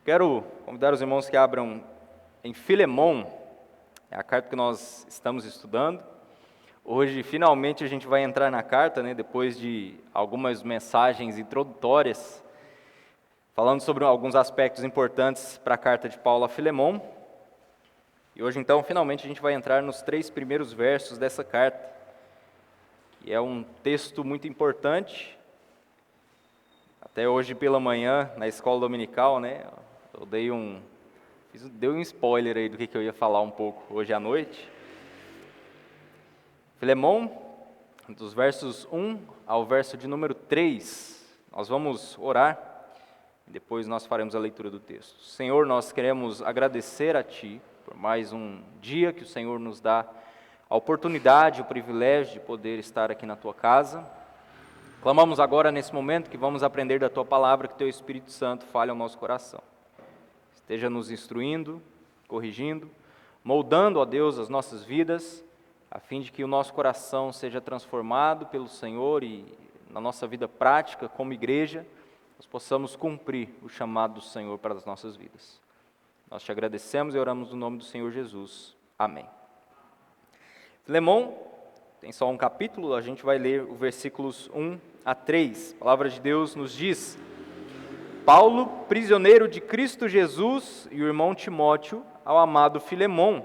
Quero convidar os irmãos que abram em Filemon, é a carta que nós estamos estudando. Hoje, finalmente, a gente vai entrar na carta, depois de algumas mensagens introdutórias, falando sobre alguns aspectos importantes para a carta de Paulo a Filemon. E hoje, então, finalmente, a gente vai entrar nos 3 primeiros versos dessa carta, que é um texto muito importante. Até hoje pela manhã, na escola dominical, eu dei um spoiler aí do que eu ia falar um pouco hoje à noite. Filemon, dos versos 1 ao verso de número 3, nós vamos orar, depois nós faremos a leitura do texto. Senhor, nós queremos agradecer a Ti por mais um dia que o Senhor nos dá a oportunidade, o privilégio de poder estar aqui na Tua casa. Clamamos agora, nesse momento, que vamos aprender da Tua palavra, que Teu Espírito Santo fale ao nosso coração. Esteja nos instruindo, corrigindo, moldando, ó Deus, as nossas vidas, a fim de que o nosso coração seja transformado pelo Senhor e na nossa vida prática, como igreja, nós possamos cumprir o chamado do Senhor para as nossas vidas. Nós Te agradecemos e oramos no nome do Senhor Jesus. Amém. Filemon tem só um capítulo, a gente vai ler os versículos 1 a 3. A palavra de Deus nos diz: Paulo, prisioneiro de Cristo Jesus, e o irmão Timóteo, ao amado Filemon,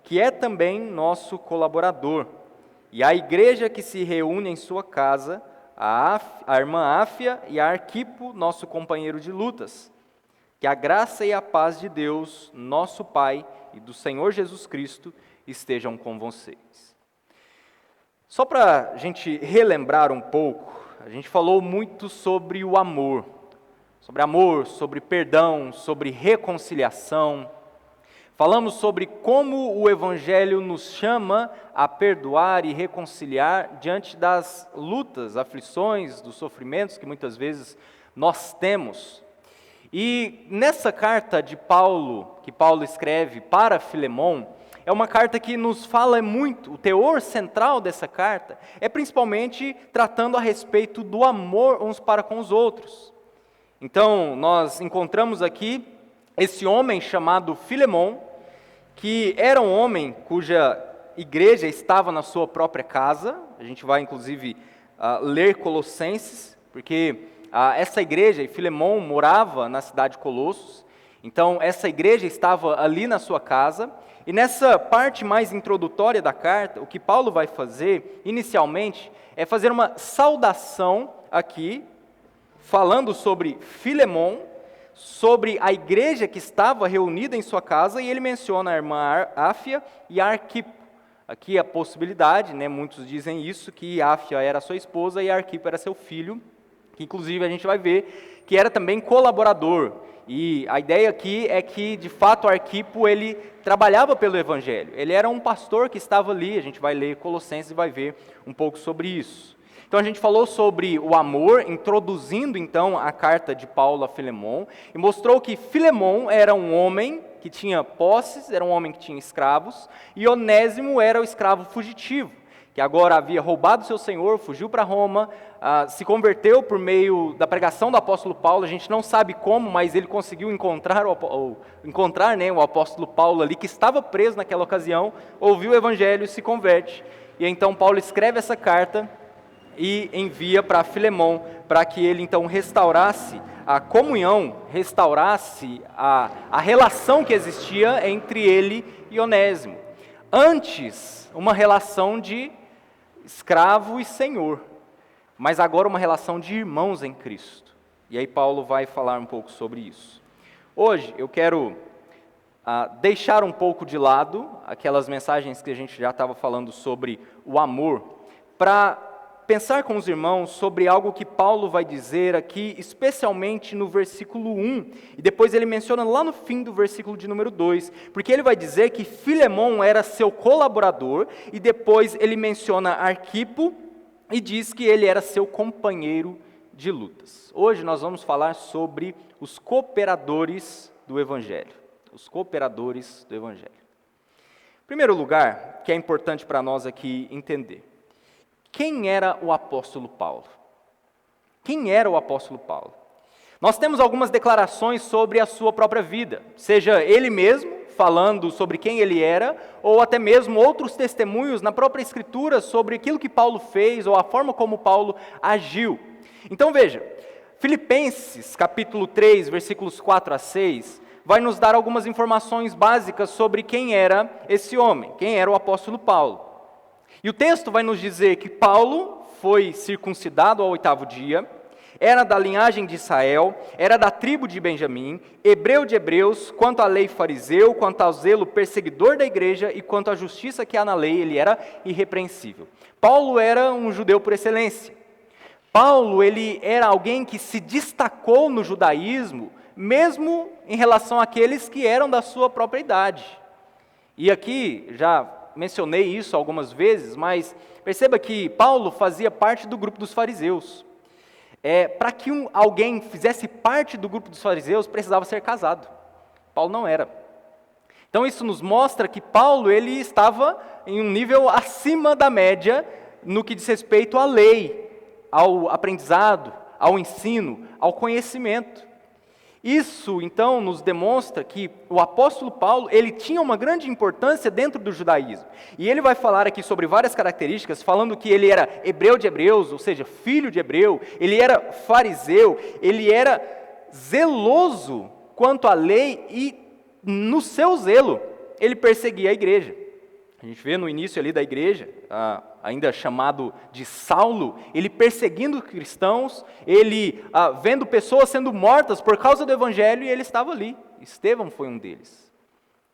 que é também nosso colaborador, e à igreja que se reúne em sua casa, a irmã Áfia e a Arquipo, nosso companheiro de lutas. Que a graça e a paz de Deus, nosso Pai, e do Senhor Jesus Cristo estejam com vocês. Só para a gente relembrar um pouco, a gente falou muito sobre o amor, sobre perdão, sobre reconciliação. Falamos sobre como o Evangelho nos chama a perdoar e reconciliar diante das lutas, aflições, dos sofrimentos que muitas vezes nós temos. E nessa carta de Paulo, que Paulo escreve para Filemon, é uma carta que nos fala muito, o teor central dessa carta é principalmente tratando a respeito do amor uns para com os outros. Então, nós encontramos aqui esse homem chamado Filemon, que era um homem cuja igreja estava na sua própria casa. A gente vai, inclusive, ler Colossenses, porque essa igreja, e Filemon morava na cidade de Colossos, então essa igreja estava ali na sua casa. E nessa parte mais introdutória da carta, o que Paulo vai fazer, inicialmente, é fazer uma saudação aqui, falando sobre Filemon, sobre a igreja que estava reunida em sua casa, e ele menciona a irmã Áfia e a Arquipo. Aqui a possibilidade, muitos dizem isso, que Áfia era sua esposa e Arquipo era seu filho, que inclusive a gente vai ver que era também colaborador. E a ideia aqui é que, de fato, Arquipo, ele trabalhava pelo Evangelho. Ele era um pastor que estava ali, a gente vai ler Colossenses e vai ver um pouco sobre isso. Então a gente falou sobre o amor, introduzindo então a carta de Paulo a Filemon, e mostrou que Filemon era um homem que tinha posses, era um homem que tinha escravos, e Onésimo era o escravo fugitivo, que agora havia roubado seu senhor, fugiu para Roma, se converteu por meio da pregação do apóstolo Paulo. A gente não sabe como, mas ele conseguiu encontrar o apóstolo Paulo ali, que estava preso naquela ocasião, ouviu o evangelho e se converte. E então Paulo escreve essa carta e envia para Filemon, para que ele então restaurasse a comunhão, restaurasse a relação que existia entre ele e Onésimo. Antes, uma relação de escravo e senhor, mas agora uma relação de irmãos em Cristo. E aí Paulo vai falar um pouco sobre isso. Hoje eu quero deixar um pouco de lado aquelas mensagens que a gente já estava falando sobre o amor, para pensar com os irmãos sobre algo que Paulo vai dizer aqui, especialmente no versículo 1, e depois ele menciona lá no fim do versículo de número 2, porque ele vai dizer que Filemon era seu colaborador, e depois ele menciona Arquipo, e diz que ele era seu companheiro de lutas. Hoje nós vamos falar sobre os cooperadores do Evangelho. Os cooperadores do Evangelho. Em primeiro lugar, que é importante para nós aqui entender, quem era o apóstolo Paulo? Quem era o apóstolo Paulo? Nós temos algumas declarações sobre a sua própria vida, seja ele mesmo falando sobre quem ele era, ou até mesmo outros testemunhos na própria Escritura sobre aquilo que Paulo fez, ou a forma como Paulo agiu. Então veja, Filipenses capítulo 3, versículos 4 a 6, vai nos dar algumas informações básicas sobre quem era esse homem, quem era o apóstolo Paulo. E o texto vai nos dizer que Paulo foi circuncidado ao 8º dia, era da linhagem de Israel, era da tribo de Benjamim, hebreu de hebreus, quanto à lei fariseu, quanto ao zelo perseguidor da igreja e quanto à justiça que há na lei, ele era irrepreensível. Paulo era um judeu por excelência. Paulo, ele era alguém que se destacou no judaísmo, mesmo em relação àqueles que eram da sua própria idade. E aqui, já mencionei isso algumas vezes, mas perceba que Paulo fazia parte do grupo dos fariseus. Para que alguém fizesse parte do grupo dos fariseus, precisava ser casado. Paulo não era. Então isso nos mostra que Paulo ele estava em um nível acima da média no que diz respeito à lei, ao aprendizado, ao ensino, ao conhecimento. Isso, então, nos demonstra que o apóstolo Paulo, ele tinha uma grande importância dentro do judaísmo. E ele vai falar aqui sobre várias características, falando que ele era hebreu de hebreus, ou seja, filho de hebreu, ele era fariseu, ele era zeloso quanto à lei e, no seu zelo, ele perseguia a igreja. A gente vê no início ali da igreja, ainda chamado de Saulo, ele perseguindo cristãos, ele vendo pessoas sendo mortas por causa do evangelho, e ele estava ali. Estevão foi um deles.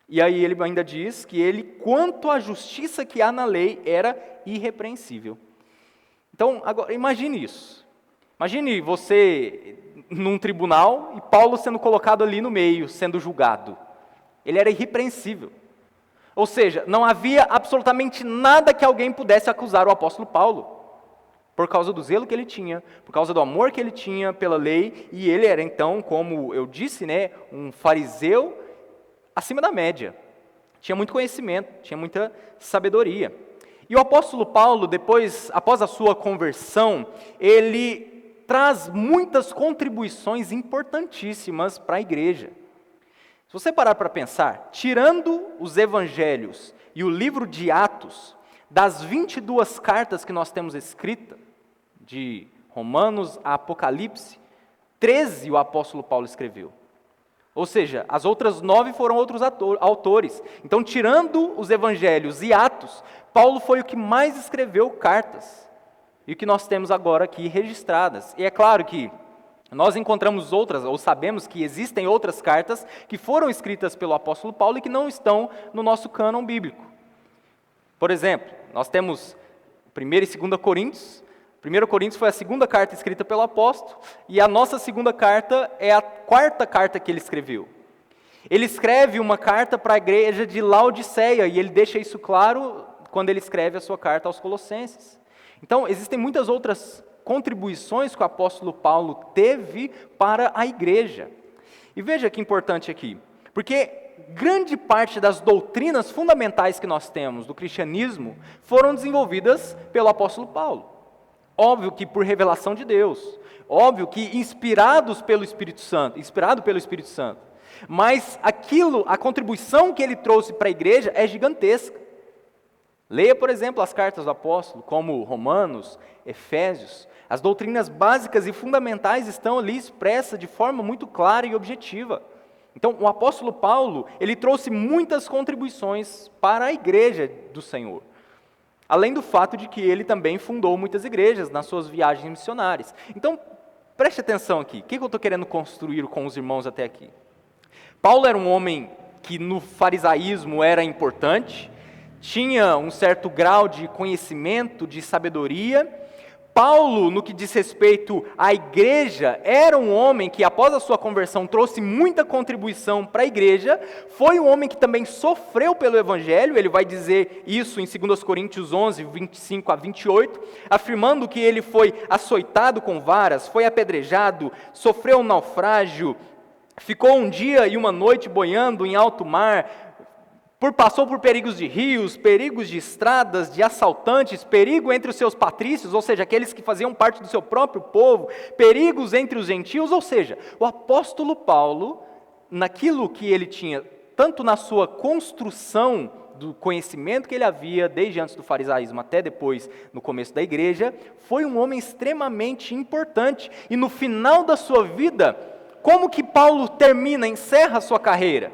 E aí ele ainda diz que ele, quanto à justiça que há na lei, era irrepreensível. Então, agora, imagine isso. Imagine você num tribunal e Paulo sendo colocado ali no meio, sendo julgado. Ele era irrepreensível. Ou seja, não havia absolutamente nada que alguém pudesse acusar o apóstolo Paulo, por causa do zelo que ele tinha, por causa do amor que ele tinha pela lei, e ele era então, como eu disse, um fariseu acima da média. Tinha muito conhecimento, tinha muita sabedoria. E o apóstolo Paulo, após a sua conversão, ele traz muitas contribuições importantíssimas para a igreja. Se você parar para pensar, tirando os evangelhos e o livro de Atos, das 22 cartas que nós temos escritas, de Romanos a Apocalipse, 13 o apóstolo Paulo escreveu. Ou seja, as outras 9 foram outros autores. Então, tirando os evangelhos e Atos, Paulo foi o que mais escreveu cartas. E o que nós temos agora aqui registradas. E é claro que nós encontramos outras, ou sabemos que existem outras cartas que foram escritas pelo apóstolo Paulo e que não estão no nosso cânon bíblico. Por exemplo, nós temos 1 e 2 Coríntios. 1 Coríntios foi a segunda carta escrita pelo apóstolo, e a nossa segunda carta é a quarta carta que ele escreveu. Ele escreve uma carta para a igreja de Laodiceia, e ele deixa isso claro quando ele escreve a sua carta aos Colossenses. Então, existem muitas outras contribuições que o apóstolo Paulo teve para a igreja. E veja que importante aqui, porque grande parte das doutrinas fundamentais que nós temos do cristianismo foram desenvolvidas pelo apóstolo Paulo. Óbvio que por revelação de Deus, óbvio que inspirado pelo Espírito Santo, mas a contribuição que ele trouxe para a igreja é gigantesca. Leia, por exemplo, as cartas do apóstolo, como Romanos, Efésios. As doutrinas básicas e fundamentais estão ali expressas de forma muito clara e objetiva. Então, o apóstolo Paulo, ele trouxe muitas contribuições para a igreja do Senhor. Além do fato de que ele também fundou muitas igrejas nas suas viagens missionárias. Então, preste atenção aqui. O que eu estou querendo construir com os irmãos até aqui? Paulo era um homem que no farisaísmo era importante, tinha um certo grau de conhecimento, de sabedoria. Paulo, no que diz respeito à igreja, era um homem que, após a sua conversão, trouxe muita contribuição para a igreja. Foi um homem que também sofreu pelo evangelho. Ele vai dizer isso em 2 Coríntios 11, 25 a 28, afirmando que ele foi açoitado com varas, foi apedrejado, sofreu um naufrágio, ficou um dia e uma noite boiando em alto mar, Passou por perigos de rios, perigos de estradas, de assaltantes, perigo entre os seus patrícios, ou seja, aqueles que faziam parte do seu próprio povo, perigos entre os gentios, ou seja, o apóstolo Paulo, naquilo que ele tinha, tanto na sua construção do conhecimento que ele havia, desde antes do farisaísmo até depois, no começo da igreja, foi um homem extremamente importante, e no final da sua vida, como que Paulo encerra a sua carreira?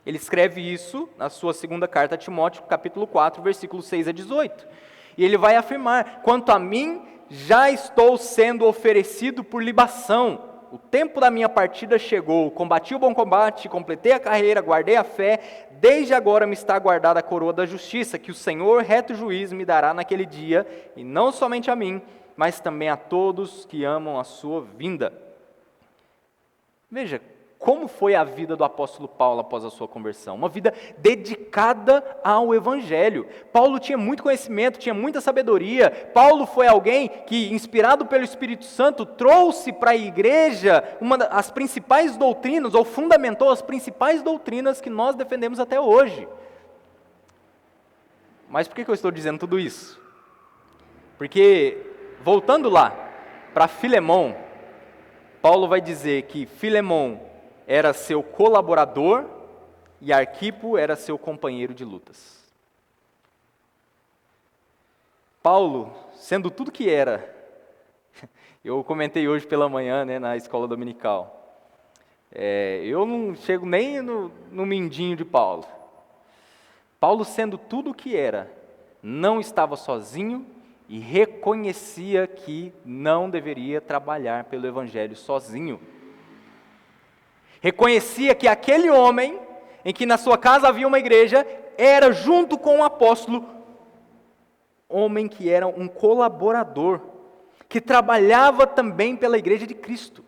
Ele escreve isso na sua segunda carta a Timóteo, capítulo 4, versículos 6 a 18. E ele vai afirmar: quanto a mim, já estou sendo oferecido por libação. O tempo da minha partida chegou. Combati o bom combate, completei a carreira, guardei a fé. Desde agora me está guardada a coroa da justiça, que o Senhor, reto juiz, me dará naquele dia, e não somente a mim, mas também a todos que amam a sua vinda. Veja, como foi a vida do apóstolo Paulo após a sua conversão? Uma vida dedicada ao Evangelho. Paulo tinha muito conhecimento, tinha muita sabedoria. Paulo foi alguém que, inspirado pelo Espírito Santo, trouxe para a igreja as principais doutrinas, ou fundamentou as principais doutrinas que nós defendemos até hoje. Mas por que eu estou dizendo tudo isso? Porque, voltando lá, para Filemão, Paulo vai dizer que Filemão era seu colaborador e Arquipo era seu companheiro de lutas. Paulo, sendo tudo que era, eu comentei hoje pela manhã, na escola dominical, eu não chego nem no mindinho de Paulo. Paulo, sendo tudo o que era, não estava sozinho e reconhecia que não deveria trabalhar pelo Evangelho sozinho. Reconhecia que aquele homem, em que na sua casa havia uma igreja, era, junto com o apóstolo, homem que era um colaborador, que trabalhava também pela igreja de Cristo.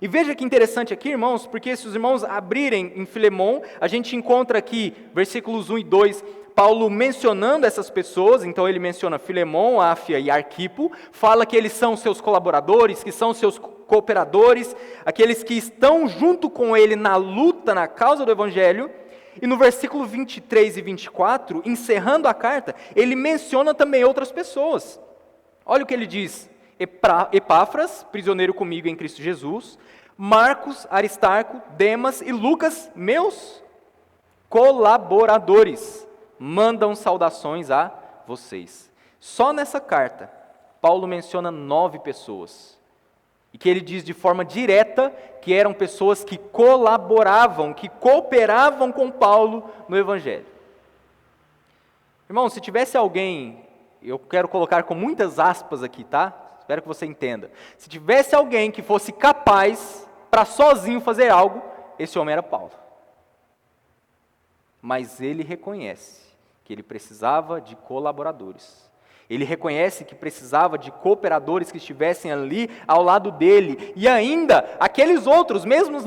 E veja que interessante aqui, irmãos, porque se os irmãos abrirem em Filemão, a gente encontra aqui, versículos 1 e 2, Paulo mencionando essas pessoas. Então ele menciona Filemão, Áfia e Arquipo, fala que eles são seus colaboradores, que são seus cooperadores, aqueles que estão junto com ele na luta, na causa do Evangelho. E no versículo 23 e 24, encerrando a carta, ele menciona também outras pessoas. Olha o que ele diz: Epáfras, prisioneiro comigo em Cristo Jesus, Marcos, Aristarco, Demas e Lucas, meus colaboradores, mandam saudações a vocês. Só nessa carta, Paulo menciona 9 pessoas. E que ele diz de forma direta que eram pessoas que colaboravam, que cooperavam com Paulo no Evangelho. Irmão, se tivesse alguém, eu quero colocar com muitas aspas aqui, tá? Espero que você entenda. Se tivesse alguém que fosse capaz para sozinho fazer algo, esse homem era Paulo. Mas ele reconhece que ele precisava de colaboradores. Ele reconhece que precisava de cooperadores que estivessem ali ao lado dele. E ainda, aqueles outros, mesmo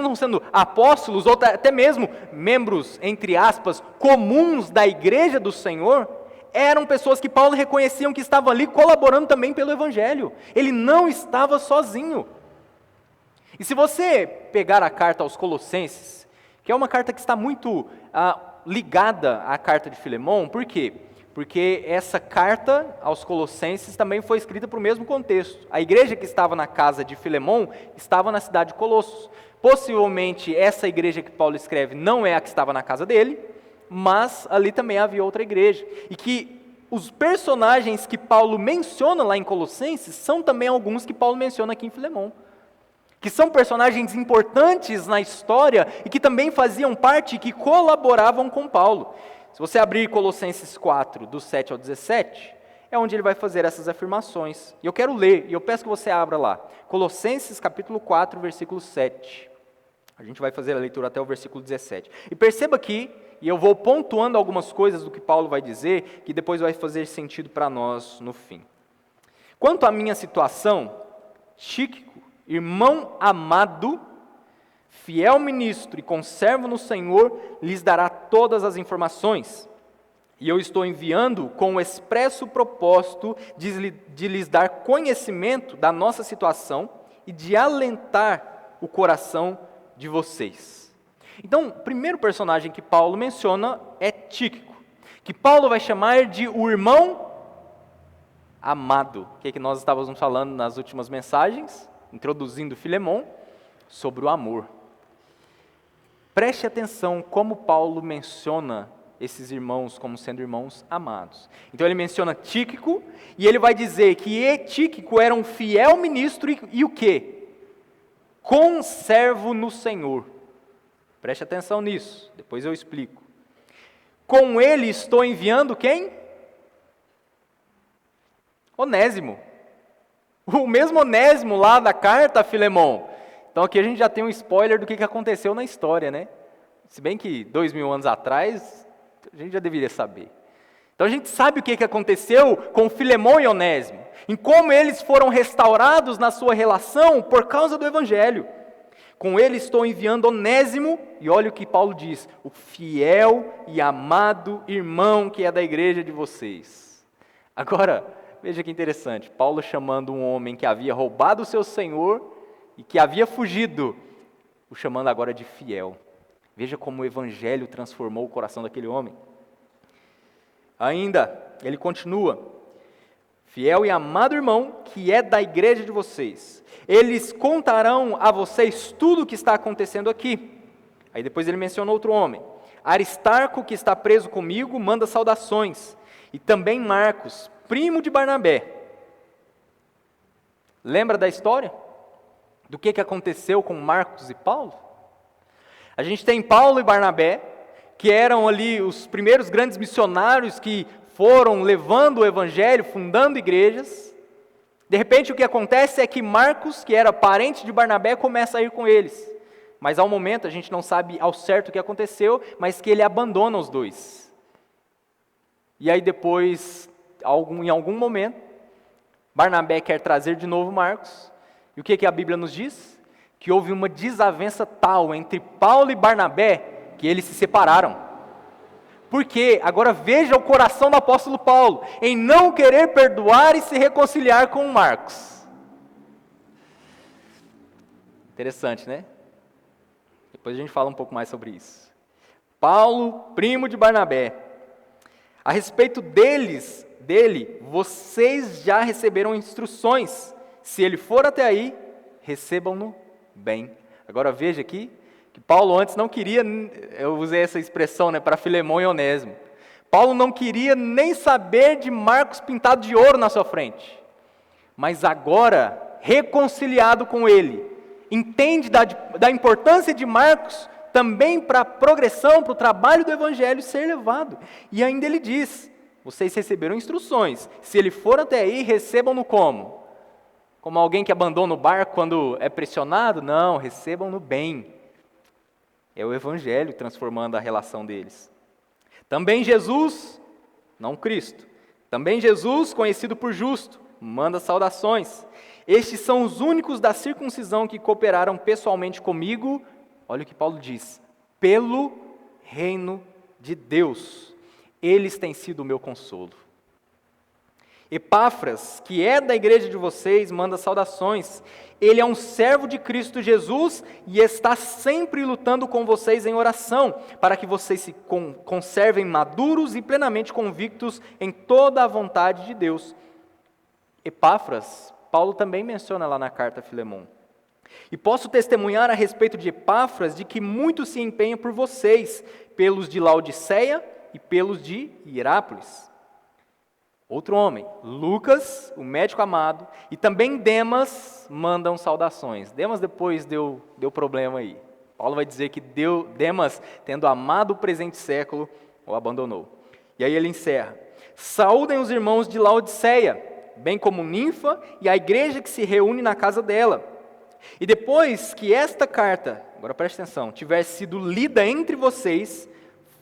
não sendo apóstolos, ou até mesmo membros, entre aspas, comuns da igreja do Senhor, eram pessoas que Paulo reconheciam que estavam ali colaborando também pelo Evangelho. Ele não estava sozinho. E se você pegar a carta aos Colossenses, que é uma carta que está muito ligada à carta de Filemão, por quê? Porque essa carta aos Colossenses também foi escrita para o mesmo contexto. A igreja que estava na casa de Filemão estava na cidade de Colossos. Possivelmente essa igreja que Paulo escreve não é a que estava na casa dele, mas ali também havia outra igreja. E que os personagens que Paulo menciona lá em Colossenses são também alguns que Paulo menciona aqui em Filemão. Que são personagens importantes na história e que também faziam parte e que colaboravam com Paulo. Se você abrir Colossenses 4, do 7 ao 17, é onde ele vai fazer essas afirmações. E eu quero ler, e eu peço que você abra lá. Colossenses capítulo 4, versículo 7. A gente vai fazer a leitura até o versículo 17. E perceba aqui, e eu vou pontuando algumas coisas do que Paulo vai dizer, que depois vai fazer sentido para nós no fim. Quanto à minha situação, Tíquico, irmão amado, fiel ministro e conservo no Senhor, lhes dará todas as informações. E eu estou enviando com o expresso propósito de lhes dar conhecimento da nossa situação e de alentar o coração de vocês. Então, o primeiro personagem que Paulo menciona é Tíquico, que Paulo vai chamar de o irmão amado, que nós estávamos falando nas últimas mensagens, introduzindo Filemon, sobre o amor. Preste atenção como Paulo menciona esses irmãos como sendo irmãos amados. Então ele menciona Tíquico, e ele vai dizer que Tíquico era um fiel ministro e o quê? Conservo no Senhor. Preste atenção nisso, depois eu explico. Com ele estou enviando quem? Onésimo. O mesmo Onésimo lá da carta a Filemon. Então aqui a gente já tem um spoiler do que aconteceu na história, né? Se bem que 2000 anos atrás, a gente já deveria saber. Então a gente sabe o que aconteceu com Filemon e Onésimo, em como eles foram restaurados na sua relação por causa do Evangelho. Com ele estou enviando Onésimo, e olha o que Paulo diz, o fiel e amado irmão que é da igreja de vocês. Agora, veja que interessante, Paulo chamando um homem que havia roubado o seu senhor e que havia fugido, o chamando agora de fiel. Veja como o Evangelho transformou o coração daquele homem. Ainda, ele continua, fiel e amado irmão, que é da igreja de vocês. Eles contarão a vocês tudo o que está acontecendo aqui. Aí depois ele menciona outro homem. Aristarco, que está preso comigo, manda saudações. E também Marcos, primo de Barnabé. Lembra da história? Do que aconteceu com Marcos e Paulo? A gente tem Paulo e Barnabé, que eram ali os primeiros grandes missionários que foram levando o evangelho, fundando igrejas. De repente o que acontece é que Marcos, que era parente de Barnabé, começa a ir com eles. Mas ao momento a gente não sabe ao certo o que aconteceu, mas que ele abandona os dois. E aí depois, em algum momento, Barnabé quer trazer de novo Marcos. E o que a Bíblia nos diz? Que houve uma desavença tal entre Paulo e Barnabé, que eles se separaram. Porque, agora veja o coração do apóstolo Paulo, em não querer perdoar e se reconciliar com Marcos. Interessante, né? Depois a gente fala um pouco mais sobre isso. Paulo, primo de Barnabé. A respeito dele, vocês já receberam instruções. Se ele for até aí, recebam-no bem. Agora veja aqui, que Paulo antes não queria, eu usei essa expressão, né, para Filemon e Onésimo. Paulo não queria nem saber de Marcos pintado de ouro na sua frente. Mas agora, reconciliado com ele, entende da importância de Marcos também para a progressão, para o trabalho do Evangelho ser levado. E ainda ele diz, vocês receberam instruções, se ele for até aí, recebam-no como? Como alguém que abandona o barco quando é pressionado? Não, recebam-no bem. É o Evangelho transformando a relação deles. Também Jesus, não Cristo, também Jesus, conhecido por justo, manda saudações. Estes são os únicos da circuncisão que cooperaram pessoalmente comigo, olha o que Paulo diz, pelo reino de Deus. Eles têm sido o meu consolo. Epáfras, que é da igreja de vocês, manda saudações. Ele é um servo de Cristo Jesus e está sempre lutando com vocês em oração, para que vocês se conservem maduros e plenamente convictos em toda a vontade de Deus. Epáfras, Paulo também menciona lá na carta a Filemon. E posso testemunhar a respeito de Epáfras de que muito se empenha por vocês, pelos de Laodiceia e pelos de Hierápolis. Outro homem, Lucas, o médico amado, e também Demas mandam saudações. Demas depois deu problema aí. Paulo vai dizer que Demas, tendo amado o presente século, o abandonou. E aí ele encerra. Saúdem os irmãos de Laodiceia, bem como Ninfa e a igreja que se reúne na casa dela. E depois que esta carta, agora preste atenção, tiver sido lida entre vocês,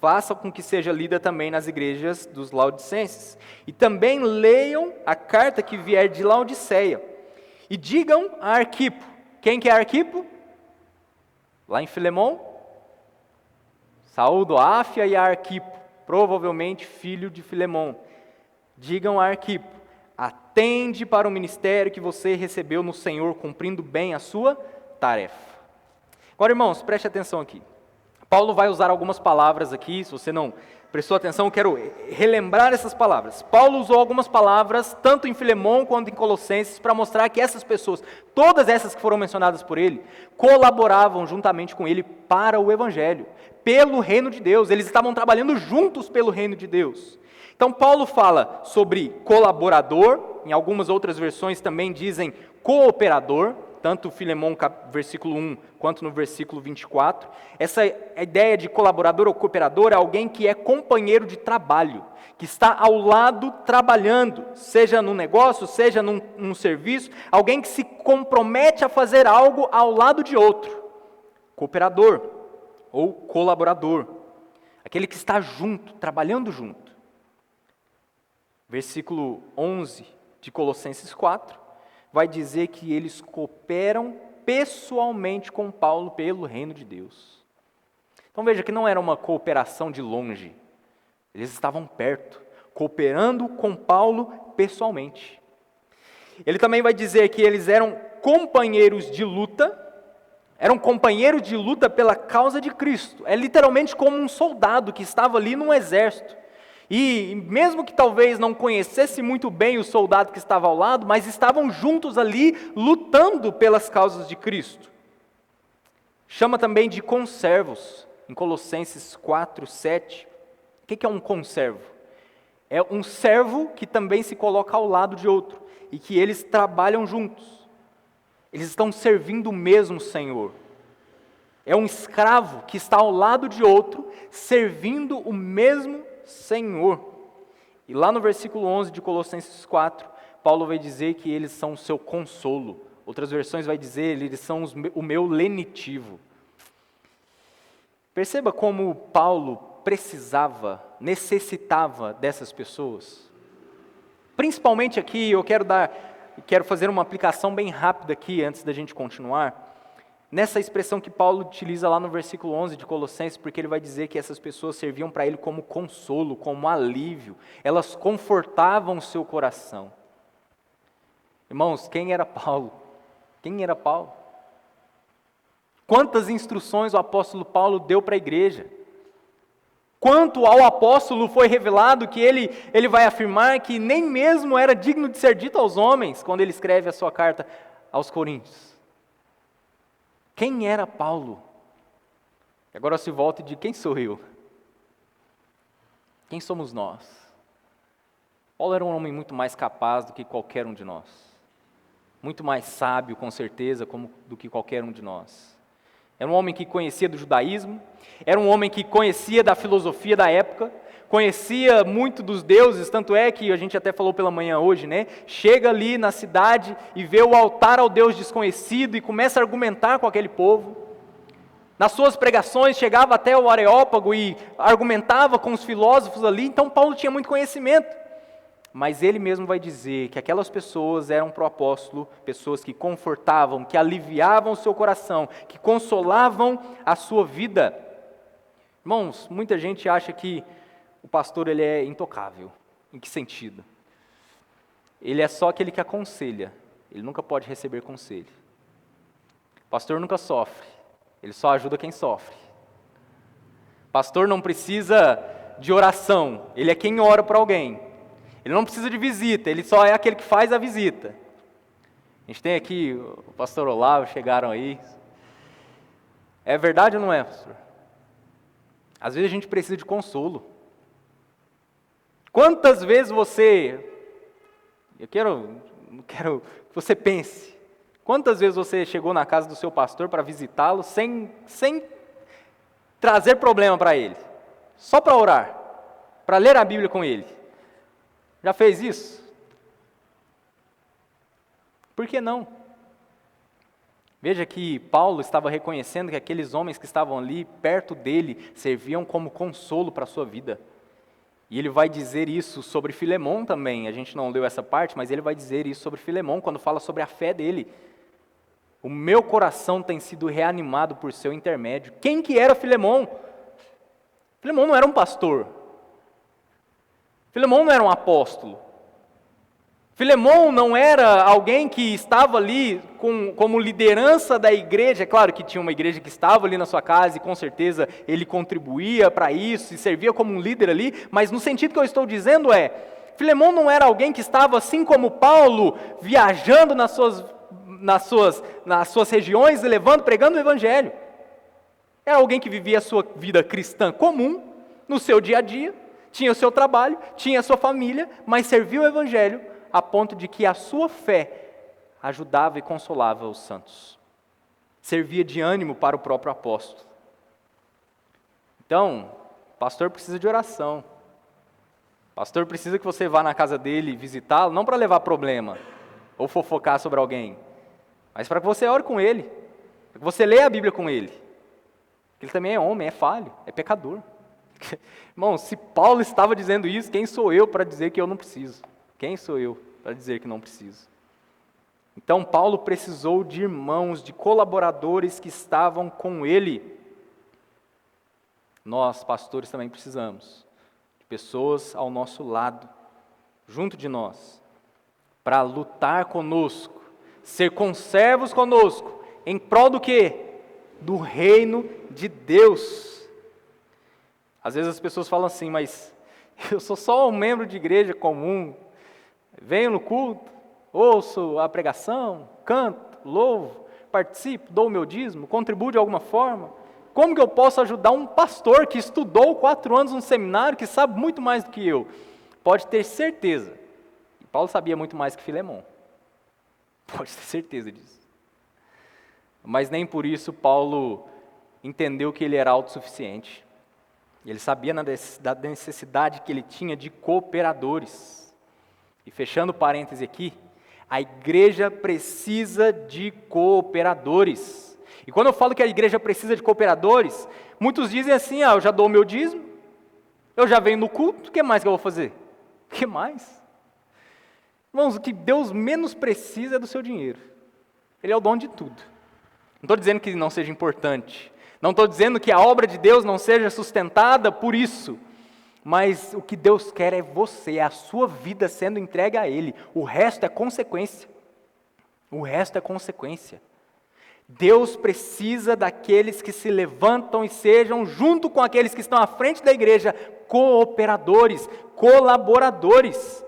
faça com que seja lida também nas igrejas dos laodicenses. E também leiam a carta que vier de Laodiceia. E digam a Arquipo. Quem que é Arquipo? Lá em Filemon, saúdo a Áfia e a Arquipo, provavelmente filho de Filemon. Digam a Arquipo, atende para o ministério que você recebeu no Senhor, cumprindo bem a sua tarefa. Agora, irmãos, preste atenção aqui. Paulo vai usar algumas palavras aqui, se você não prestou atenção, eu quero relembrar essas palavras. Paulo usou algumas palavras, tanto em Filemão quanto em Colossenses, para mostrar que essas pessoas, todas essas que foram mencionadas por ele, colaboravam juntamente com ele para o Evangelho, pelo reino de Deus, eles estavam trabalhando juntos pelo reino de Deus. Então Paulo fala sobre colaborador, em algumas outras versões também dizem cooperador, tanto Filemão versículo 1, quanto no versículo 24. Essa ideia de colaborador ou cooperador é alguém que é companheiro de trabalho, que está ao lado trabalhando, seja no negócio, seja num serviço, alguém que se compromete a fazer algo ao lado de outro. Cooperador ou colaborador, aquele que está junto, trabalhando junto. Versículo 11 de Colossenses 4, vai dizer que eles cooperam pessoalmente com Paulo pelo reino de Deus. Então veja que não era uma cooperação de longe, eles estavam perto, cooperando com Paulo pessoalmente. Ele também vai dizer que eles eram companheiros de luta, pela causa de Cristo. É literalmente como um soldado que estava ali num exército. E mesmo que talvez não conhecesse muito bem o soldado que estava ao lado, mas estavam juntos ali, lutando pelas causas de Cristo. Chama também de conservos, em Colossenses 4, 7. O que é um conservo? É um servo que também se coloca ao lado de outro, e que eles trabalham juntos. Eles estão servindo o mesmo Senhor. É um escravo que está ao lado de outro, servindo o mesmo Senhor. E lá no versículo 11 de Colossenses 4, Paulo vai dizer que eles são o seu consolo. Outras versões vai dizer, eles são o meu lenitivo. Perceba como Paulo necessitava dessas pessoas. Principalmente aqui, eu quero fazer uma aplicação bem rápida aqui, antes da gente continuar. Nessa expressão que Paulo utiliza lá no versículo 11 de Colossenses, porque ele vai dizer que essas pessoas serviam para ele como consolo, como alívio, elas confortavam o seu coração. Irmãos, quem era Paulo? Quem era Paulo? Quantas instruções o apóstolo Paulo deu para a igreja? Quanto ao apóstolo foi revelado que ele vai afirmar que nem mesmo era digno de ser dito aos homens, quando ele escreve a sua carta aos Coríntios. Quem era Paulo? Agora se volta e diz, quem sou eu? Quem somos nós? Paulo era um homem muito mais capaz do que qualquer um de nós. Muito mais sábio, com certeza, do que qualquer um de nós. Era um homem que conhecia do judaísmo, era um homem que conhecia da filosofia da época, conhecia muito dos deuses, tanto é que a gente até falou pela manhã hoje, né? Chega ali na cidade e vê o altar ao Deus desconhecido e começa a argumentar com aquele povo. Nas suas pregações chegava até o Areópago e argumentava com os filósofos ali, então Paulo tinha muito conhecimento. Mas ele mesmo vai dizer que aquelas pessoas eram para o apóstolo pessoas que confortavam, que aliviavam o seu coração, que consolavam a sua vida. Irmãos, muita gente acha que o pastor ele é intocável. Em que sentido? Ele é só aquele que aconselha, ele nunca pode receber conselho. O pastor nunca sofre, ele só ajuda quem sofre. O pastor não precisa de oração, ele é quem ora para alguém. Ele não precisa de visita, ele só é aquele que faz a visita. A gente tem aqui o pastor Olavo, chegaram aí. É verdade ou não é, pastor? Às vezes a gente precisa de consolo. Quantas vezes eu quero que você pense, quantas vezes você chegou na casa do seu pastor para visitá-lo sem trazer problema para ele? Só para orar, para ler a Bíblia com ele. Já fez isso? Por que não? Veja que Paulo estava reconhecendo que aqueles homens que estavam ali perto dele serviam como consolo para a sua vida. E ele vai dizer isso sobre Filemão também. A gente não leu essa parte, mas ele vai dizer isso sobre Filemão quando fala sobre a fé dele. O meu coração tem sido reanimado por seu intermédio. Quem que era Filemão? Filemão não era um pastor. Filemão não era um apóstolo. Filemon não era alguém que estava ali como liderança da igreja. É claro que tinha uma igreja que estava ali na sua casa e com certeza ele contribuía para isso e servia como um líder ali, mas no sentido que eu estou dizendo Filemon não era alguém que estava assim como Paulo, viajando nas suas regiões, pregando o evangelho. Era alguém que vivia a sua vida cristã comum, no seu dia a dia, tinha o seu trabalho, tinha a sua família, mas servia o evangelho a ponto de que a sua fé ajudava e consolava os santos. Servia de ânimo para o próprio apóstolo. Então, o pastor precisa de oração. O pastor precisa que você vá na casa dele visitá-lo, não para levar problema ou fofocar sobre alguém, mas para que você ore com ele, para que você leia a Bíblia com ele. Ele também é homem, é falho, é pecador. Irmão, se Paulo estava dizendo isso, quem sou eu para dizer que eu não preciso? Quem sou eu para dizer que não preciso? Então, Paulo precisou de irmãos, de colaboradores que estavam com ele. Nós, pastores, também precisamos de pessoas ao nosso lado, junto de nós, para lutar conosco, ser conservos conosco, em prol do quê? Do reino de Deus. Às vezes as pessoas falam assim, mas eu sou só um membro de igreja comum, venho no culto, ouço a pregação, canto, louvo, participo, dou o meu dízimo, contribuo de alguma forma. Como que eu posso ajudar um pastor que estudou 4 anos no seminário, que sabe muito mais do que eu? Pode ter certeza, e Paulo sabia muito mais que Filemon, pode ter certeza disso. Mas nem por isso Paulo entendeu que ele era autossuficiente. Ele sabia da necessidade que ele tinha de cooperadores. E fechando parêntese aqui, a igreja precisa de cooperadores. E quando eu falo que a igreja precisa de cooperadores, muitos dizem assim, eu já dou o meu dízimo, eu já venho no culto, o que mais que eu vou fazer? O que mais? Irmãos, o que Deus menos precisa é do seu dinheiro. Ele é o dono de tudo. Não estou dizendo que não seja importante, não estou dizendo que a obra de Deus não seja sustentada por isso, mas o que Deus quer é você, é a sua vida sendo entregue a Ele, o resto é consequência, Deus precisa daqueles que se levantam e sejam, junto com aqueles que estão à frente da igreja, cooperadores, colaboradores.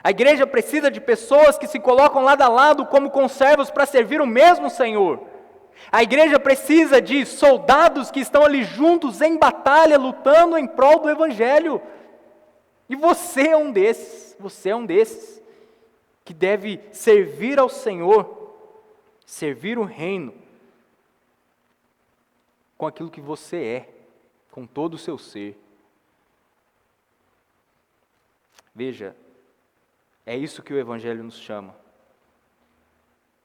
A igreja precisa de pessoas que se colocam lado a lado como conservos para servir o mesmo Senhor. A igreja precisa de soldados que estão ali juntos em batalha, lutando em prol do Evangelho. E você é um desses, que deve servir ao Senhor, servir o reino, com aquilo que você é, com todo o seu ser. Veja, é isso que o Evangelho nos chama.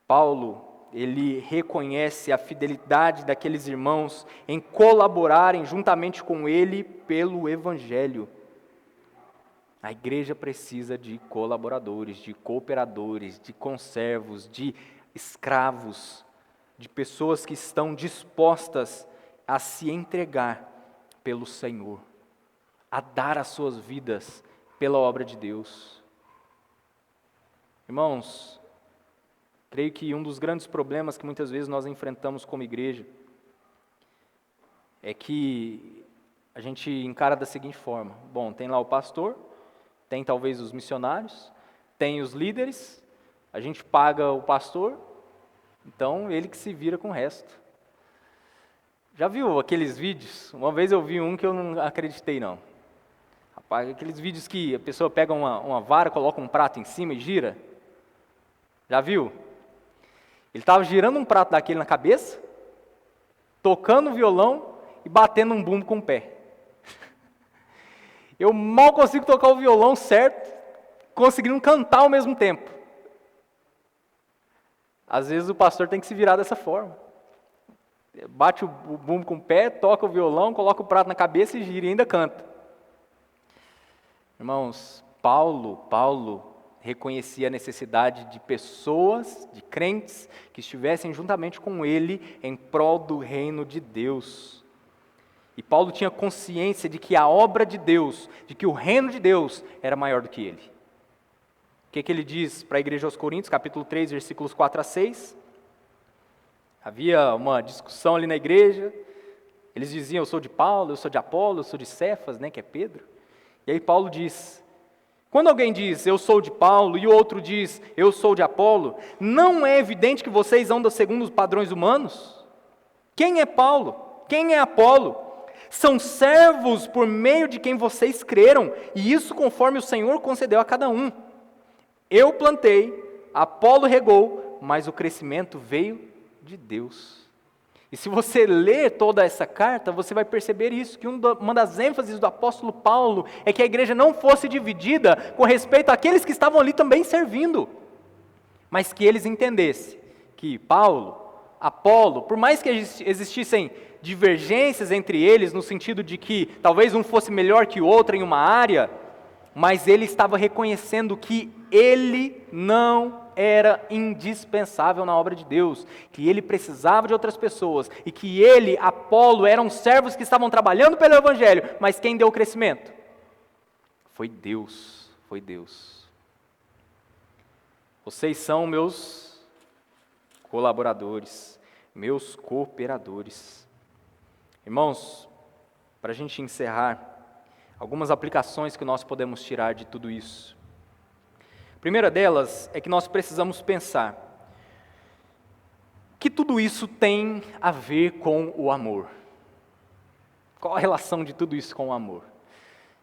Paulo, ele reconhece a fidelidade daqueles irmãos em colaborarem juntamente com ele pelo Evangelho. A igreja precisa de colaboradores, de cooperadores, de conservos, de escravos, de pessoas que estão dispostas a se entregar pelo Senhor, a dar as suas vidas pela obra de Deus. Irmãos, creio que um dos grandes problemas que muitas vezes nós enfrentamos como igreja é que a gente encara da seguinte forma: bom, tem lá o pastor, tem talvez os missionários, tem os líderes, a gente paga o pastor, então ele que se vira com o resto. Já viu aqueles vídeos? Uma vez eu vi um que eu não acreditei não. Rapaz, aqueles vídeos que a pessoa pega uma vara, coloca um prato em cima e gira. Já viu? Ele estava girando um prato daquele na cabeça, tocando o violão e batendo um bumbo com o pé. Eu mal consigo tocar o violão certo, conseguindo cantar ao mesmo tempo. Às vezes o pastor tem que se virar dessa forma. Bate o bumbo com o pé, toca o violão, coloca o prato na cabeça e gira e ainda canta. Irmãos, Paulo reconhecia a necessidade de pessoas, de crentes, que estivessem juntamente com ele em prol do reino de Deus. E Paulo tinha consciência de que a obra de Deus, de que o reino de Deus era maior do que ele. O que ele diz para a igreja aos Coríntios, capítulo 3, versículos 4 a 6? Havia uma discussão ali na igreja, eles diziam, eu sou de Paulo, eu sou de Apolo, eu sou de Cefas, que é Pedro. E aí Paulo diz, quando alguém diz, eu sou de Paulo, e o outro diz, eu sou de Apolo, não é evidente que vocês andam segundo os padrões humanos? Quem é Paulo? Quem é Apolo? São servos por meio de quem vocês creram, e isso conforme o Senhor concedeu a cada um. Eu plantei, Apolo regou, mas o crescimento veio de Deus. E se você ler toda essa carta, você vai perceber isso, que uma das ênfases do apóstolo Paulo é que a igreja não fosse dividida com respeito àqueles que estavam ali também servindo, mas que eles entendessem que Paulo, Apolo, por mais que existissem divergências entre eles, no sentido de que talvez um fosse melhor que o outro em uma área, mas ele estava reconhecendo que ele não era indispensável na obra de Deus, que ele precisava de outras pessoas, e que ele, Apolo, eram servos que estavam trabalhando pelo Evangelho, mas quem deu o crescimento? Foi Deus, foi Deus. Vocês são meus colaboradores, meus cooperadores. Irmãos, para a gente encerrar, algumas aplicações que nós podemos tirar de tudo isso. A primeira delas é que nós precisamos pensar que tudo isso tem a ver com o amor. Qual a relação de tudo isso com o amor?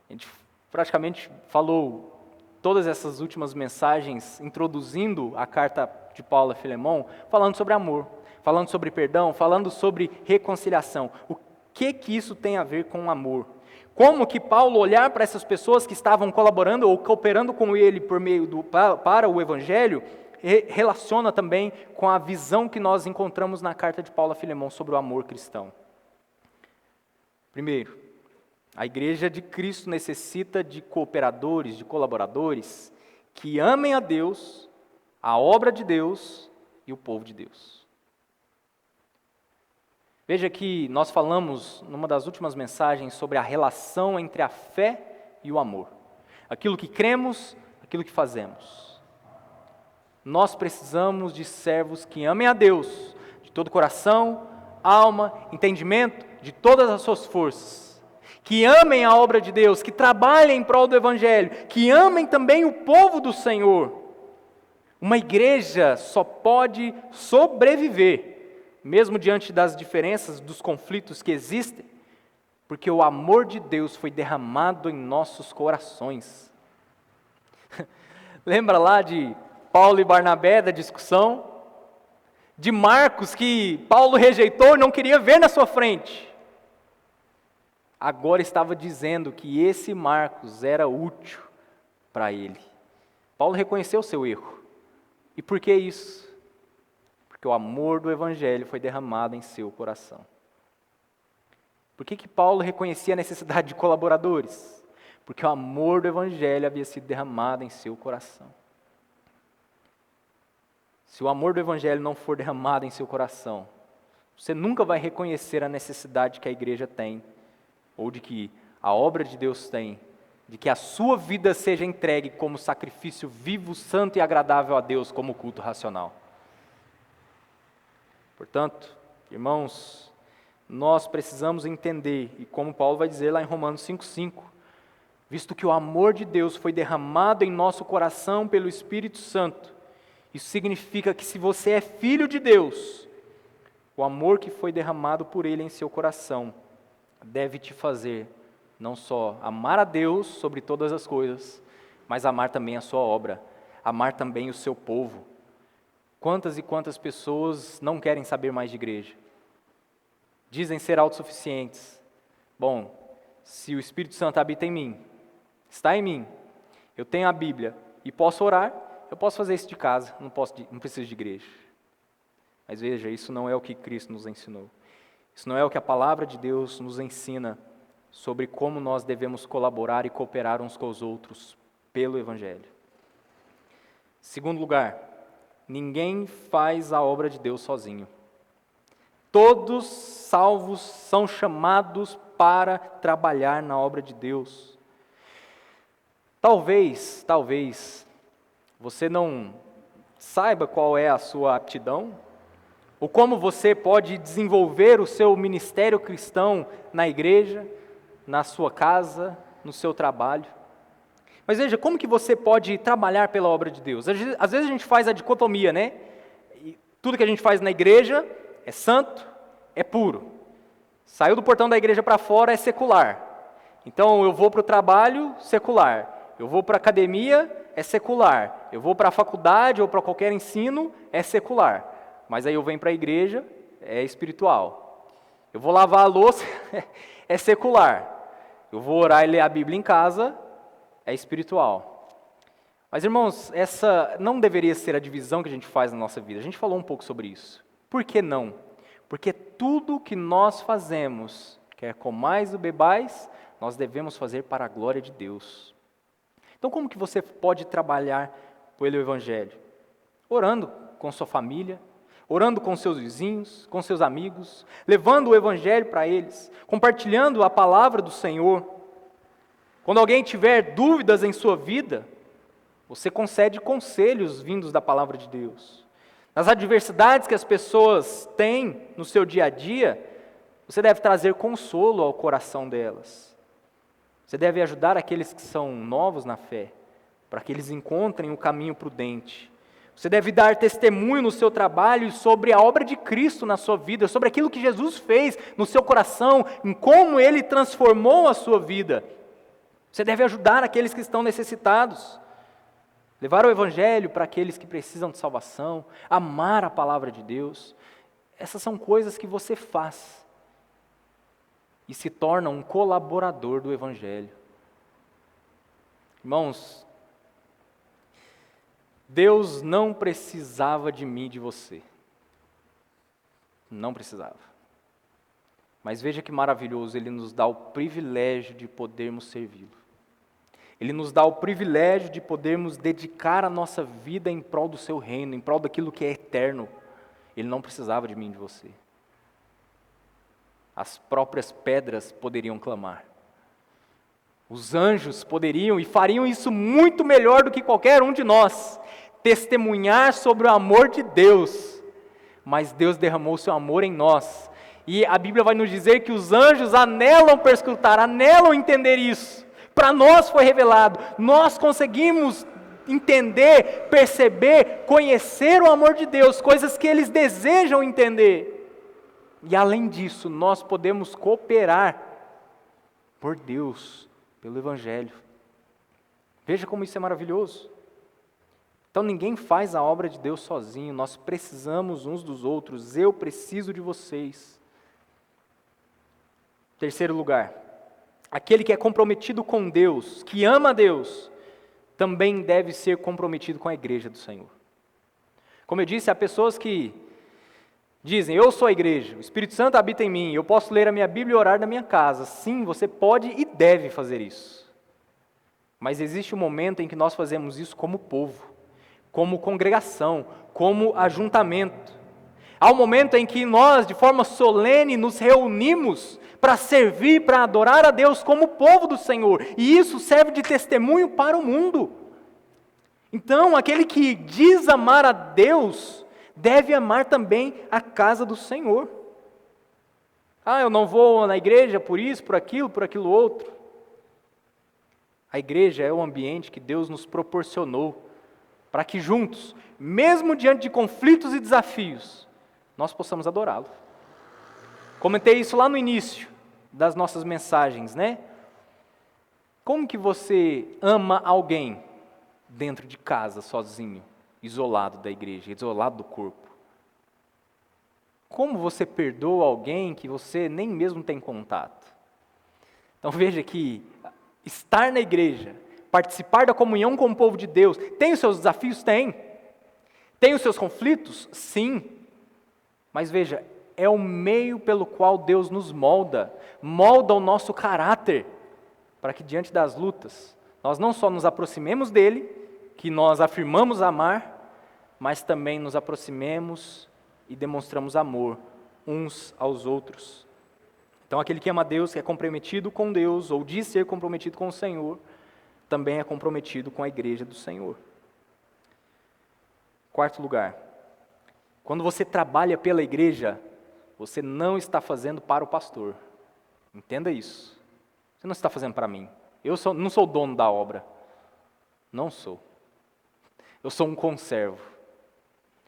A gente praticamente falou todas essas últimas mensagens introduzindo a carta de Paulo a Filemão, falando sobre amor, falando sobre perdão, falando sobre reconciliação. O que isso tem a ver com o amor? Como que Paulo olhar para essas pessoas que estavam colaborando ou cooperando com ele por meio para o Evangelho, relaciona também com a visão que nós encontramos na carta de Paulo a Filemão sobre o amor cristão. Primeiro, a igreja de Cristo necessita de cooperadores, de colaboradores, que amem a Deus, a obra de Deus e o povo de Deus. Veja que nós falamos, numa das últimas mensagens, sobre a relação entre a fé e o amor. Aquilo que cremos, aquilo que fazemos. Nós precisamos de servos que amem a Deus, de todo coração, alma, entendimento, de todas as suas forças. Que amem a obra de Deus, que trabalhem em prol do Evangelho, que amem também o povo do Senhor. Uma igreja só pode sobreviver, mesmo diante das diferenças, dos conflitos que existem, porque o amor de Deus foi derramado em nossos corações. Lembra lá de Paulo e Barnabé, da discussão? De Marcos, que Paulo rejeitou e não queria ver na sua frente. Agora estava dizendo que esse Marcos era útil para ele. Paulo reconheceu o seu erro. E por que isso? Porque o amor do Evangelho foi derramado em seu coração. Por que Paulo reconhecia a necessidade de colaboradores? Porque o amor do Evangelho havia sido derramado em seu coração. Se o amor do Evangelho não for derramado em seu coração, você nunca vai reconhecer a necessidade que a igreja tem, ou de que a obra de Deus tem, de que a sua vida seja entregue como sacrifício vivo, santo e agradável a Deus, como culto racional. Portanto, irmãos, nós precisamos entender, e como Paulo vai dizer lá em Romanos 5,5, visto que o amor de Deus foi derramado em nosso coração pelo Espírito Santo, isso significa que se você é filho de Deus, o amor que foi derramado por Ele em seu coração deve te fazer não só amar a Deus sobre todas as coisas, mas amar também a sua obra, amar também o seu povo. Quantas e quantas pessoas não querem saber mais de igreja? Dizem ser autossuficientes. Bom, se o Espírito Santo habita em mim, está em mim, eu tenho a Bíblia e posso orar, eu posso fazer isso de casa, não preciso de igreja. Mas veja, isso não é o que Cristo nos ensinou. Isso não é o que a palavra de Deus nos ensina sobre como nós devemos colaborar e cooperar uns com os outros pelo Evangelho. Segundo lugar, ninguém faz a obra de Deus sozinho. Todos salvos são chamados para trabalhar na obra de Deus. Talvez, você não saiba qual é a sua aptidão, ou como você pode desenvolver o seu ministério cristão na igreja, na sua casa, no seu trabalho. Mas veja, como que você pode trabalhar pela obra de Deus? Às vezes a gente faz a dicotomia, né? E tudo que a gente faz na igreja é santo, é puro. Saiu do portão da igreja para fora é secular. Então eu vou para o trabalho, secular. Eu vou para a academia, é secular. Eu vou para a faculdade ou para qualquer ensino, é secular. Mas aí eu venho para a igreja, é espiritual. Eu vou lavar a louça, é secular. Eu vou orar e ler a Bíblia em casa, é espiritual. Mas, irmãos, essa não deveria ser a divisão que a gente faz na nossa vida. A gente falou um pouco sobre isso. Por que não? Porque tudo que nós fazemos, quer comais ou bebais, nós devemos fazer para a glória de Deus. Então, como que você pode trabalhar pelo Evangelho? Orando com sua família, orando com seus vizinhos, com seus amigos, levando o Evangelho para eles, compartilhando a palavra do Senhor. Quando alguém tiver dúvidas em sua vida, você concede conselhos vindos da palavra de Deus. Nas adversidades que as pessoas têm no seu dia a dia, você deve trazer consolo ao coração delas. Você deve ajudar aqueles que são novos na fé, para que eles encontrem o caminho prudente. Você deve dar testemunho no seu trabalho sobre a obra de Cristo na sua vida, sobre aquilo que Jesus fez no seu coração, em como Ele transformou a sua vida. Você deve ajudar aqueles que estão necessitados, levar o Evangelho para aqueles que precisam de salvação, amar a palavra de Deus. Essas são coisas que você faz e se torna um colaborador do Evangelho. Irmãos, Deus não precisava de mim e de você. Não precisava. Mas veja que maravilhoso, Ele nos dá o privilégio de podermos servi-lo. Ele nos dá o privilégio de podermos dedicar a nossa vida em prol do seu reino, em prol daquilo que é eterno. Ele não precisava de mim e de você. As próprias pedras poderiam clamar. Os anjos poderiam e fariam isso muito melhor do que qualquer um de nós. Testemunhar sobre o amor de Deus. Mas Deus derramou o seu amor em nós. E a Bíblia vai nos dizer que os anjos anelam perscrutar, anelam entender isso. Para nós foi revelado, nós conseguimos entender, perceber, conhecer o amor de Deus, coisas que eles desejam entender. E além disso, nós podemos cooperar por Deus, pelo Evangelho. Veja como isso é maravilhoso. Então ninguém faz a obra de Deus sozinho, nós precisamos uns dos outros, eu preciso de vocês. Terceiro lugar. Aquele que é comprometido com Deus, que ama a Deus, também deve ser comprometido com a igreja do Senhor. Como eu disse, há pessoas que dizem, eu sou a igreja, o Espírito Santo habita em mim, eu posso ler a minha Bíblia e orar na minha casa. Sim, você pode e deve fazer isso. Mas existe um momento em que nós fazemos isso como povo, como congregação, como ajuntamento. Há um momento em que nós, de forma solene, nos reunimos para servir, para adorar a Deus como povo do Senhor. E isso serve de testemunho para o mundo. Então, aquele que diz amar a Deus, deve amar também a casa do Senhor. Eu não vou na igreja por isso, por aquilo outro. A igreja é o ambiente que Deus nos proporcionou para que juntos, mesmo diante de conflitos e desafios, nós possamos adorá-lo. Comentei isso lá no início das nossas mensagens, né? Como que você ama alguém dentro de casa, sozinho, isolado da igreja, isolado do corpo? Como você perdoa alguém que você nem mesmo tem contato? Então veja que estar na igreja, participar da comunhão com o povo de Deus, tem os seus desafios? Tem. Tem os seus conflitos? Sim. Mas veja, é o meio pelo qual Deus nos molda o nosso caráter, para que diante das lutas, nós não só nos aproximemos dEle, que nós afirmamos amar, mas também nos aproximemos e demonstramos amor uns aos outros. Então aquele que ama a Deus, que é comprometido com Deus, ou diz ser comprometido com o Senhor, também é comprometido com a igreja do Senhor. Quarto lugar, quando você trabalha pela igreja, você não está fazendo para o pastor. Entenda isso. Você não está fazendo para mim. Não sou o dono da obra. Não sou. Eu sou um conservo.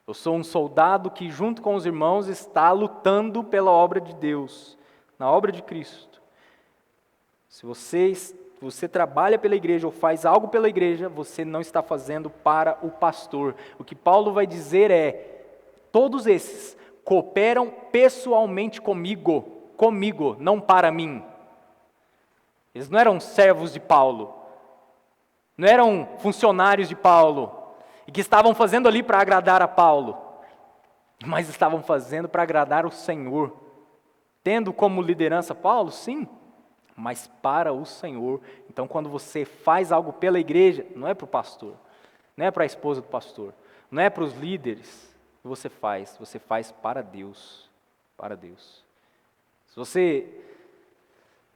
Eu sou um soldado que, junto com os irmãos, está lutando pela obra de Deus, na obra de Cristo. Se você trabalha pela igreja ou faz algo pela igreja, você não está fazendo para o pastor. O que Paulo vai dizer é: todos esses cooperam pessoalmente comigo, não para mim. Eles não eram servos de Paulo, não eram funcionários de Paulo, e que estavam fazendo ali para agradar a Paulo, mas estavam fazendo para agradar o Senhor, tendo como liderança Paulo, sim, mas para o Senhor. Então, quando você faz algo pela igreja, não é para o pastor, não é para a esposa do pastor, não é para os líderes que você faz para Deus, para Deus. Se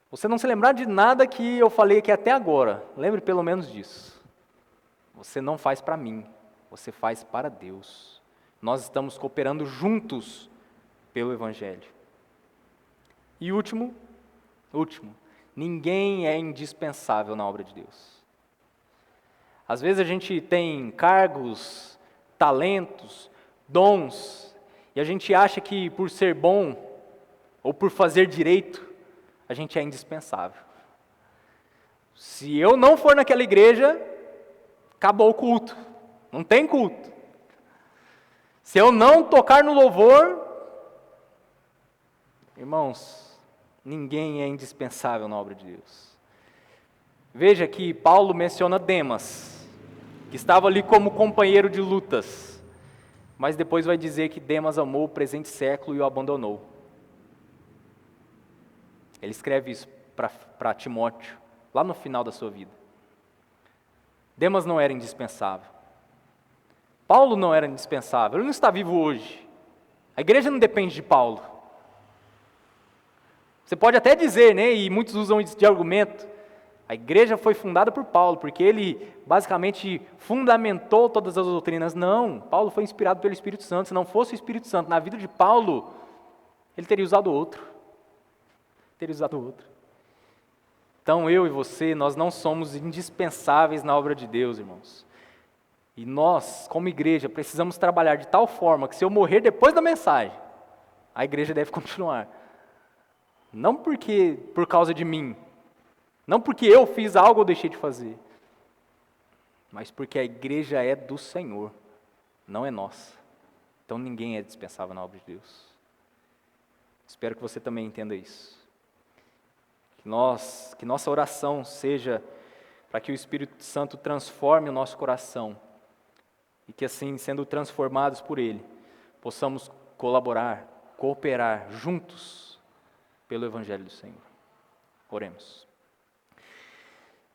você não se lembrar de nada que eu falei aqui até agora, lembre pelo menos disso. Você não faz para mim, você faz para Deus. Nós estamos cooperando juntos pelo Evangelho. E último, ninguém é indispensável na obra de Deus. Às vezes a gente tem cargos, talentos, dons, e a gente acha que por ser bom, ou por fazer direito, a gente é indispensável. Se eu não for naquela igreja, acabou o culto, não tem culto. Se eu não tocar no louvor, irmãos, ninguém é indispensável na obra de Deus. Veja que Paulo menciona Demas, que estava ali como companheiro de lutas, mas depois vai dizer que Demas amou o presente século e o abandonou. Ele escreve isso para Timóteo, lá no final da sua vida. Demas não era indispensável. Paulo não era indispensável, ele não está vivo hoje. A igreja não depende de Paulo. Você pode até dizer, né, e muitos usam isso de argumento, a igreja foi fundada por Paulo, porque ele basicamente fundamentou todas as doutrinas. Não, Paulo foi inspirado pelo Espírito Santo. Se não fosse o Espírito Santo na vida de Paulo, ele teria usado outro. Então eu e você, nós não somos indispensáveis na obra de Deus, irmãos. E nós, como igreja, precisamos trabalhar de tal forma que se eu morrer depois da mensagem, a igreja deve continuar. Não por causa de mim, não porque eu fiz algo ou deixei de fazer, mas porque a igreja é do Senhor, não é nossa. Então ninguém é dispensável na obra de Deus. Espero que você também entenda isso. Que nossa oração seja para que o Espírito Santo transforme o nosso coração e que assim, sendo transformados por Ele, possamos colaborar, cooperar juntos pelo Evangelho do Senhor. Oremos.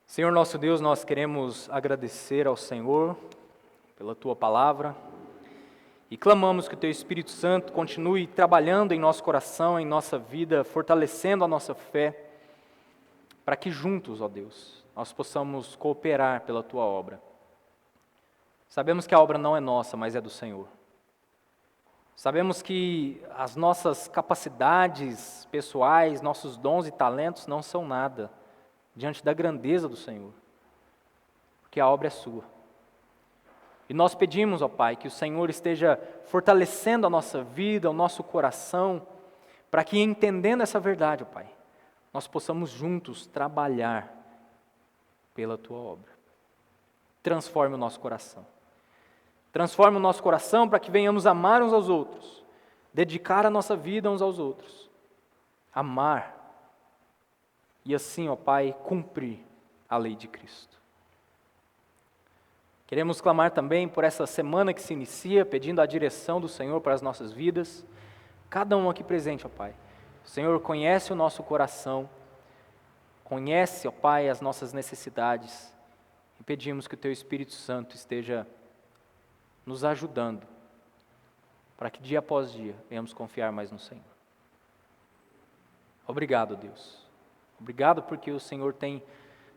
Senhor nosso Deus, nós queremos agradecer ao Senhor pela Tua palavra e clamamos que o Teu Espírito Santo continue trabalhando em nosso coração, em nossa vida, fortalecendo a nossa fé, para que juntos, ó Deus, nós possamos cooperar pela Tua obra. Sabemos que a obra não é nossa, mas é do Senhor. Sabemos que as nossas capacidades pessoais, nossos dons e talentos não são nada diante da grandeza do Senhor, porque a obra é sua. E nós pedimos, ó Pai, que o Senhor esteja fortalecendo a nossa vida, o nosso coração, para que, entendendo essa verdade, ó Pai, nós possamos juntos trabalhar pela Tua obra. Transforme o nosso coração. Transforme o nosso coração para que venhamos amar uns aos outros, dedicar a nossa vida uns aos outros, amar e assim, ó Pai, cumprir a lei de Cristo. Queremos clamar também por essa semana que se inicia, pedindo a direção do Senhor para as nossas vidas, cada um aqui presente, ó Pai. O Senhor conhece o nosso coração, conhece, ó Pai, as nossas necessidades, e pedimos que o Teu Espírito Santo esteja nos ajudando, para que dia após dia venhamos confiar mais no Senhor. Obrigado, Deus. Obrigado porque o Senhor tem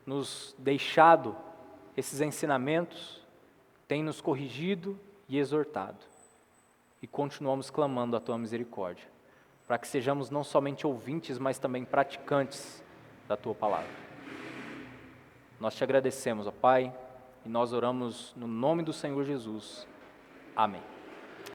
nos deixado esses ensinamentos, tem nos corrigido e exortado, e continuamos clamando a tua misericórdia, para que sejamos não somente ouvintes, mas também praticantes da tua palavra. Nós te agradecemos, ó Pai, e nós oramos no nome do Senhor Jesus. Amém.